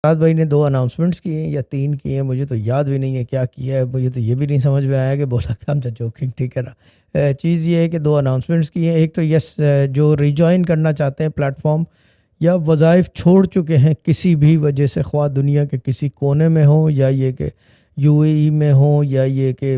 سعد بھائی نے 2 اناؤنسمنٹس کیے ہیں یا 3 کیے ہیں، مجھے تو یاد بھی نہیں ہے کیا کیا ہے، مجھے تو یہ بھی نہیں سمجھ میں آیا کہ بولا کہ ہم جوکنگ، ٹھیک ہے نا۔ چیز یہ ہے کہ 2 اناؤنسمنٹس کیے ہیں۔ ایک تو یس، جو ریجوائن کرنا چاہتے ہیں پلیٹ فارم یا وظائف چھوڑ چکے ہیں کسی بھی وجہ سے، خواہ دنیا کے کسی کونے میں ہوں یا یہ کہ یو اے ای میں ہوں یا یہ کہ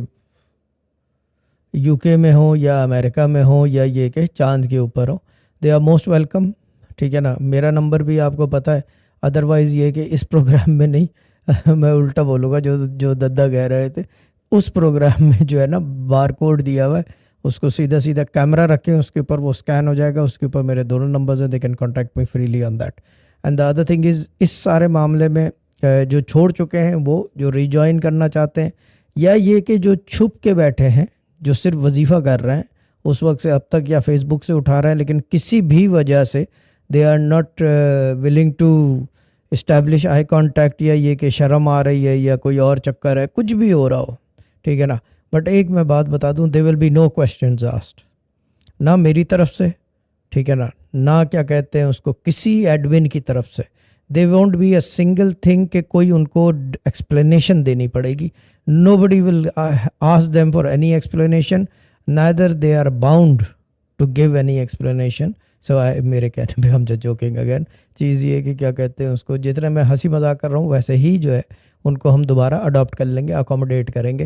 یو کے میں ہوں یا امریکہ میں ہوں یا یہ کہ چاند کے اوپر ہوں، دے آر موسٹ ویلکم، ٹھیک ہے نا۔ میرا نمبر بھی آپ کو پتہ ہے، ادروائز یہ کہ اس پروگرام میں نہیں میں الٹا بولوں گا، جو ددا کہہ رہے تھے اس پروگرام میں جو ہے نا بار کوڈ دیا ہوا ہے، اس کو سیدھا سیدھا کیمرہ رکھیں، اس کے اوپر وہ اسکین ہو جائے گا، اس کے اوپر میرے دونوں نمبرز ہیں، they can contact me freely on that. And the other thing is, اس سارے معاملے میں جو چھوڑ چکے ہیں وہ جو ریجوائن کرنا چاہتے ہیں یا یہ کہ جو چھپ کے بیٹھے ہیں، جو صرف وظیفہ کر رہے ہیں اس وقت سے اب تک، یا فیس بک سے اٹھا رہے ہیں لیکن کسی بھی وجہ سے they are not willing to establish eye contact, یا یہ کہ شرم آ رہی ہے یا کوئی اور چکر ہے، کچھ بھی ہو رہا ہو، ٹھیک ہے نا۔ بٹ ایک میں بات بتا دوں، they will be no questions asked, نہ میری طرف سے، ٹھیک ہے نا، نہ کیا کہتے ہیں اس کو کسی ایڈمن کی طرف سے۔ They won't be a single thing کہ کوئی ان کو ایکسپلینیشن دینی پڑے گی۔ Nobody will ask them for any explanation, neither they are bound to give any explanation. So میرے کہنے پہ ہم جو جوکنگ اگین، چیز یہ ہے کہ کیا کہتے ہیں اس کو، جتنا میں ہنسی مذاق کر رہا ہوں ویسے ہی جو ہے ان کو ہم دوبارہ اڈاپٹ کر لیں گے، اکوموڈیٹ کریں گے۔